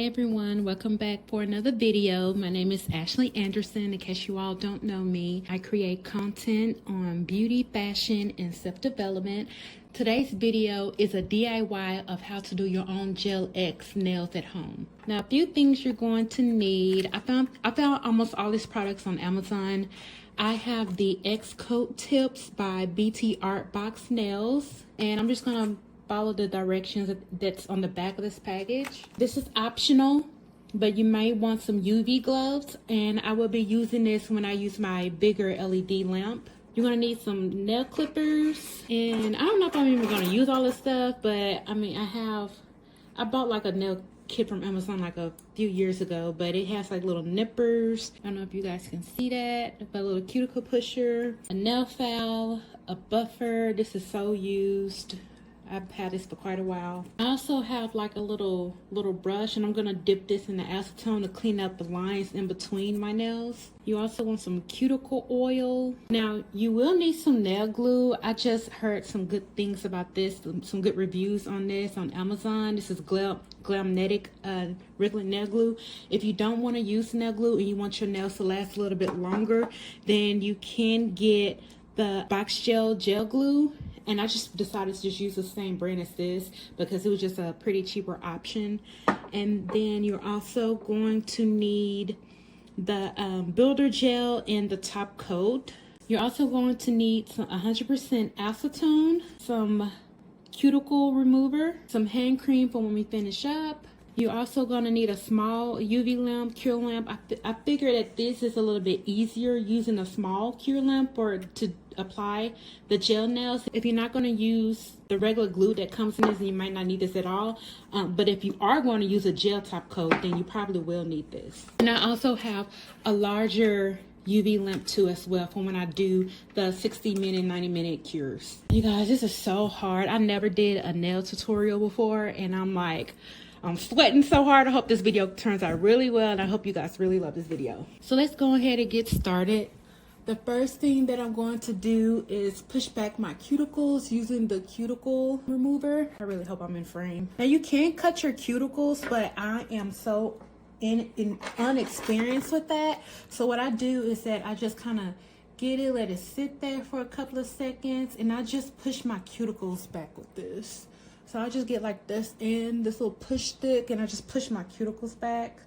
Hi everyone, welcome back for another video. My name is Ashley Anderson. In case you all don't know me, I create content on beauty, fashion, and self-development. Today's video is a DIY of how to do your own Gel X nails at home. Now, a few things you're going to need. I found almost all these products on Amazon. I have the X Coat Tips by BT Art Box Nails, and I'm just gonna follow the directions that's on the back of this package. This is optional, but you might want some UV gloves, and I will be using this when I use my bigger LED lamp. You're gonna need some nail clippers, and I don't know if I'm even gonna use all this stuff, but I mean, I bought like a nail kit from Amazon like a few years ago, but it has like little nippers. I don't know if you guys can see that, but a little cuticle pusher, a nail file, a buffer. This is so used. I've had this for quite a while. I also have like a little brush, and I'm gonna dip this in the acetone to clean up the lines in between my nails. You also want some cuticle oil. Now, you will need some nail glue. I just heard some good things about this, some good reviews on this on Amazon. This is Glamnetic wriggling nail glue. If you don't want to use nail glue and you want your nails to last a little bit longer, then you can get the box gel glue. And I just decided to just use the same brand as this because it was just a pretty cheaper option. And then you're also going to need the builder gel and the top coat. You're also going to need some 100% acetone, some cuticle remover, some hand cream for when we finish up. You're also going to need a small UV lamp, cure lamp. I figured that this is a little bit easier using a small cure lamp to apply the gel nails. If you're not going to use the regular glue that comes in this, then you might not need this at all. But if you are going to use a gel top coat, then you probably will need this. And I also have a larger UV lamp too as well for when I do the 60-minute, 90-minute cures. You guys, this is so hard. I never did a nail tutorial before, and I'm sweating so hard. I hope this video turns out really well, and I hope you guys really love this video. So let's go ahead and get started. The first thing that I'm going to do is push back my cuticles using the cuticle remover. I really hope I'm in frame. Now, you can cut your cuticles, but I am so unexperienced with that. So what I do is that I just kind of get it, let it sit there for a couple of seconds, and I just push my cuticles back with this. So I just get like this little push stick, and I just push my cuticles back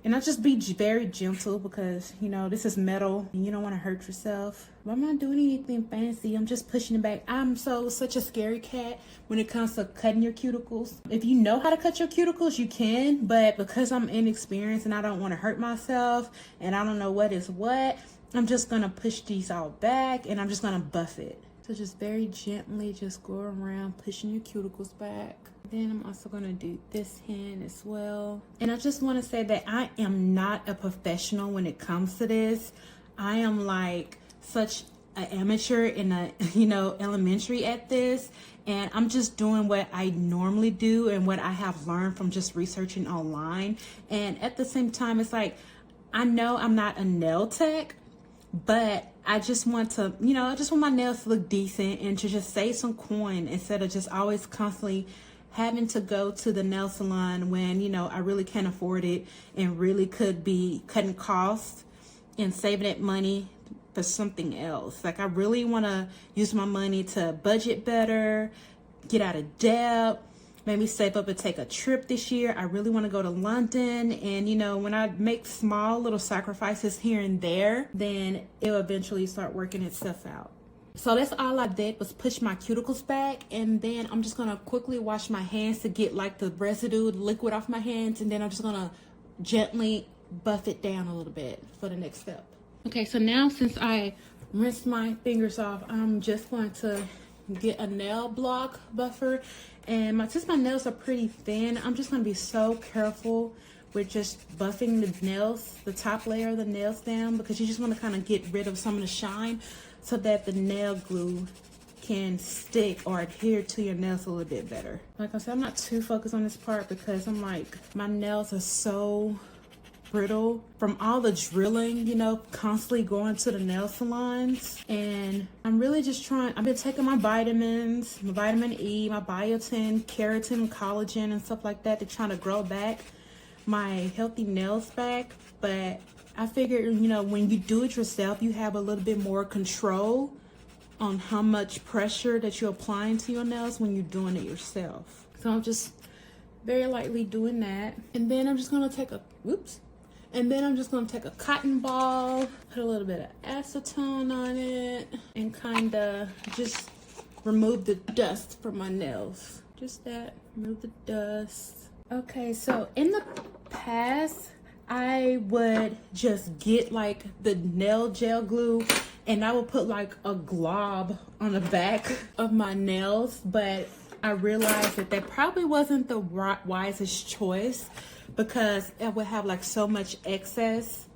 and I just be very gentle because, you know, this is metal and you don't want to hurt yourself. But I'm not doing anything fancy. I'm just pushing it back. I'm such a scary cat when it comes to cutting your cuticles. If you know how to cut your cuticles, you can, but because I'm inexperienced and I don't want to hurt myself and I don't know what is what, I'm just going to push these all back and I'm just going to buff it. So just very gently just go around pushing your cuticles back. Then I'm also going to do this hand as well. And I just want to say that I am not a professional when it comes to this. I am like such an amateur in elementary at this. And I'm just doing what I normally do and what I have learned from just researching online. And at the same time, it's like, I know I'm not a nail tech, but I just want to, I just want my nails to look decent and to just save some coin instead of just always constantly having to go to the nail salon when, I really can't afford it and really could be cutting costs and saving that money for something else. Like, I really want to use my money to budget better, get out of debt, maybe save up and take a trip this year. I really want to go to London. And, when I make small little sacrifices here and there, then it'll eventually start working itself out. So that's all I did was push my cuticles back. And then I'm just going to quickly wash my hands to get like the residue, the liquid off my hands. And then I'm just going to gently buff it down a little bit for the next step. Okay, so now since I rinsed my fingers off, I'm just going to get a nail block buffer. And since my nails are pretty thin, I'm just going to be so careful with just buffing the nails, the top layer of the nails down, because you just want to kind of get rid of some of the shine so that the nail glue can stick or adhere to your nails a little bit better. Like I said, I'm not too focused on this part because I'm like, my nails are so brittle from all the drilling, constantly going to the nail salons. And I'm really just I've been taking my vitamins, my vitamin E, my biotin, keratin, collagen, and stuff like that to try to grow back. my healthy nails back, but I figured, you know, when you do it yourself, you have a little bit more control on how much pressure that you're applying to your nails when you're doing it yourself. So I'm just very lightly doing that. And then I'm just gonna take a, and then I'm just gonna take a cotton ball, put a little bit of acetone on it, and kinda just remove the dust from my nails. Just that, remove the dust. Okay, so in the past, I would just get like the nail gel glue and I would put like a glob on the back of my nails, but I realized that that probably wasn't the wisest choice because it would have like so much excess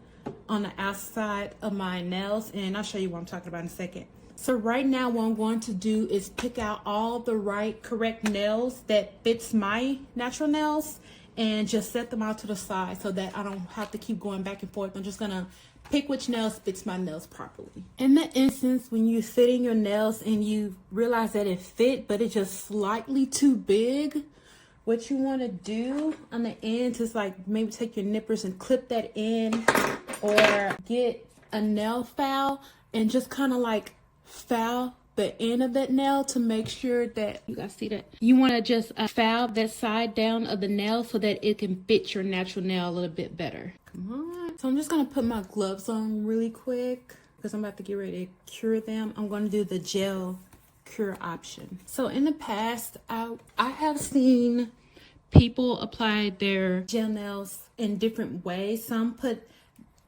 on the outside of my nails, and I'll show you what I'm talking about in a second. So right now what I'm going to do is pick out all the correct nails that fits my natural nails and just set them out to the side so that I don't have to keep going back and forth. I'm just gonna pick which nails fits my nails properly. In the instance when you're fitting your nails and you realize that it fit but it's just slightly too big, what you want to do on the ends is like maybe take your nippers and clip that in, or get a nail file and just kind of like file the end of that nail to make sure that you guys see that. You want to just file that side down of the nail so that it can fit your natural nail a little bit better. Come on. So I'm just going to put my gloves on really quick because I'm about to get ready to cure them. I'm going to do the gel cure option. So in the past, I have seen people apply their gel nails in different ways. Some put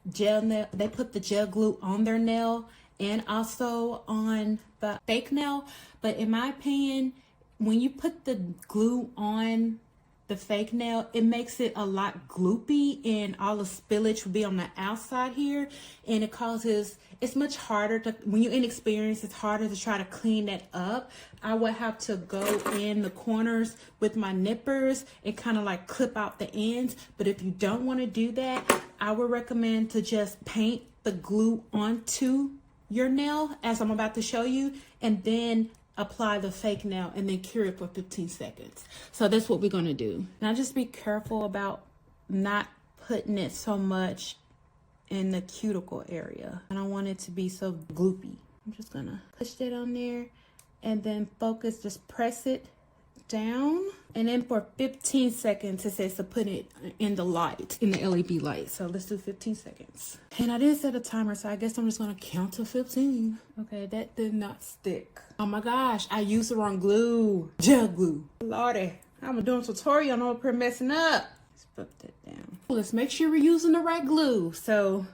they put the gel glue on their nail and also on the fake nail. But in my opinion, when you put the glue on the fake nail, it makes it a lot gloopy and all the spillage will be on the outside here, and it's much harder to, when you're inexperienced, it's harder to try to clean that up. I would have to go in the corners with my nippers and kind of like clip out the ends. But if you don't want to do that, I would recommend to just paint the glue onto your nail as I'm about to show you, and then apply the fake nail and then cure it for 15 seconds. So that's what we're going to do. Now just be careful about not putting it so much in the cuticle area. I don't want it to be so gloopy. I'm just gonna push that on there and then focus, just press it down, and then for 15 seconds it says to put it in the light, in the LED light. So let's do 15 seconds. And I didn't set a timer, so I guess I'm just gonna count to 15. Okay, that did not stick. Oh my gosh, I used the wrong glue. Gel glue. Lordy, I'm doing a tutorial and I'm up here messing up. Let's put that down. Let's make sure we're using the right glue. So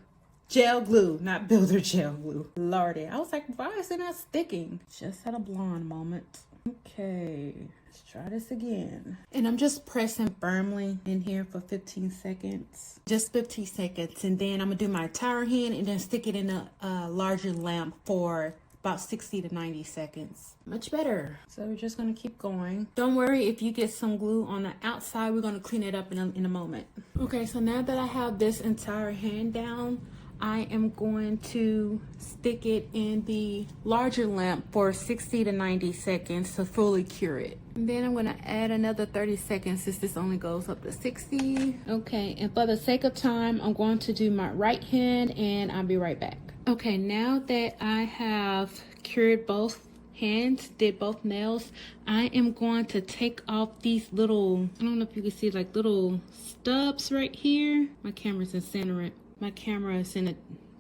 gel glue, not builder gel glue. Lordy, I was like, why is it not sticking? Just had a blonde moment. Okay, let's try this again. And I'm just pressing firmly in here for 15 seconds. Just 15 seconds. And then I'm gonna do my towel hand and then stick it in a larger lamp for about 60 to 90 seconds. Much better. So we're just gonna keep going. Don't worry if you get some glue on the outside, we're gonna clean it up in a moment. Okay, so now that I have this entire hand down, I am going to stick it in the larger lamp for 60 to 90 seconds to fully cure it. And then I'm going to add another 30 seconds since this only goes up to 60. Okay, and for the sake of time, I'm going to do my right hand and I'll be right back. Okay, now that I have cured both hands, did both nails, I am going to take off these little, I don't know if you can see, like little stubs right here. My camera's in center. My camera is in a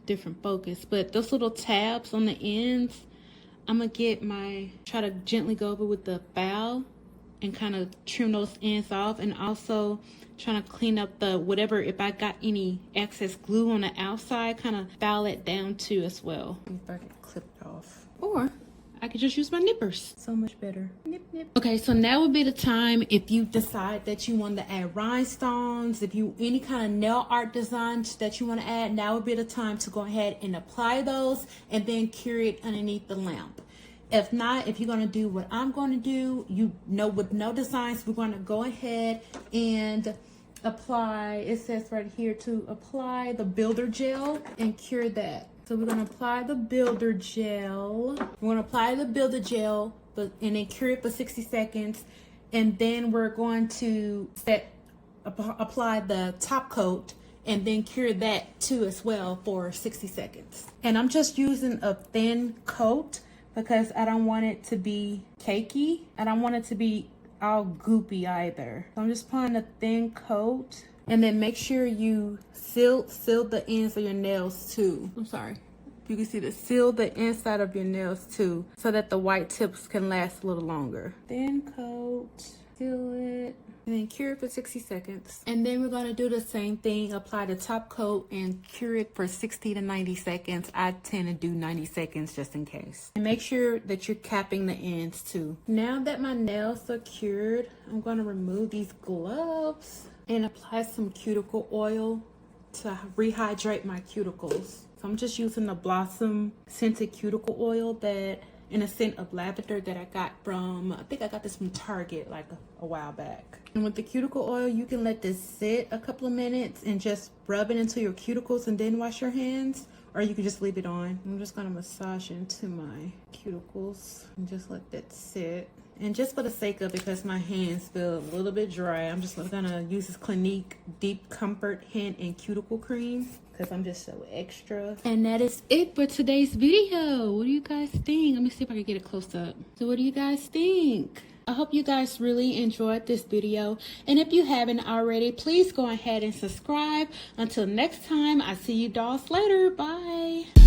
different focus, but those little tabs on the ends, I'm gonna try to gently go over with the file and kind of trim those ends off, and also trying to clean up the whatever, if I got any excess glue on the outside, kind of file it down too as well. If I get clipped off, or I could just use my nippers. So much better. Nip, nip. Okay, so now would be the time if you decide that you want to add rhinestones, if you any kind of nail art designs that you want to add, now would be the time to go ahead and apply those and then cure it underneath the lamp. If not, if you're going to do what I'm going to do, you know, with no designs, we're going to go ahead and apply, it says right here to apply the builder gel and cure that. So we're going to apply the builder gel. We're going to apply the builder gel and then cure it for 60 seconds. And then we're going to set apply the top coat and then cure that too as well for 60 seconds. And I'm just using a thin coat because I don't want it to be cakey. I don't want it to be all goopy either. So I'm just applying a thin coat, and then make sure you seal the ends of your nails too. I'm sorry. You can see seal the inside of your nails too, so that the white tips can last a little longer. Thin coat, seal it, and then cure it for 60 seconds. And then we're gonna do the same thing, apply the top coat and cure it for 60 to 90 seconds. I tend to do 90 seconds just in case. And make sure that you're capping the ends too. Now that my nails are cured, I'm gonna remove these gloves and apply some cuticle oil to rehydrate my cuticles. So I'm just using the Blossom scented cuticle oil that in a scent of lavender that I got from, I think I got this from Target like a while back. And with the cuticle oil, you can let this sit a couple of minutes and just rub it into your cuticles and then wash your hands, or you can just leave it on. I'm just gonna massage into my cuticles and just let that sit. And just for the sake of, because my hands feel a little bit dry, I'm just gonna use this Clinique Deep Comfort Hand and Cuticle Cream because I'm just so extra. And that is it for today's video. What do you guys think? Let me see if I can get a close up. So what do you guys think? I hope you guys really enjoyed this video. And if you haven't already, please go ahead and subscribe. Until next time, I see you dolls later. Bye.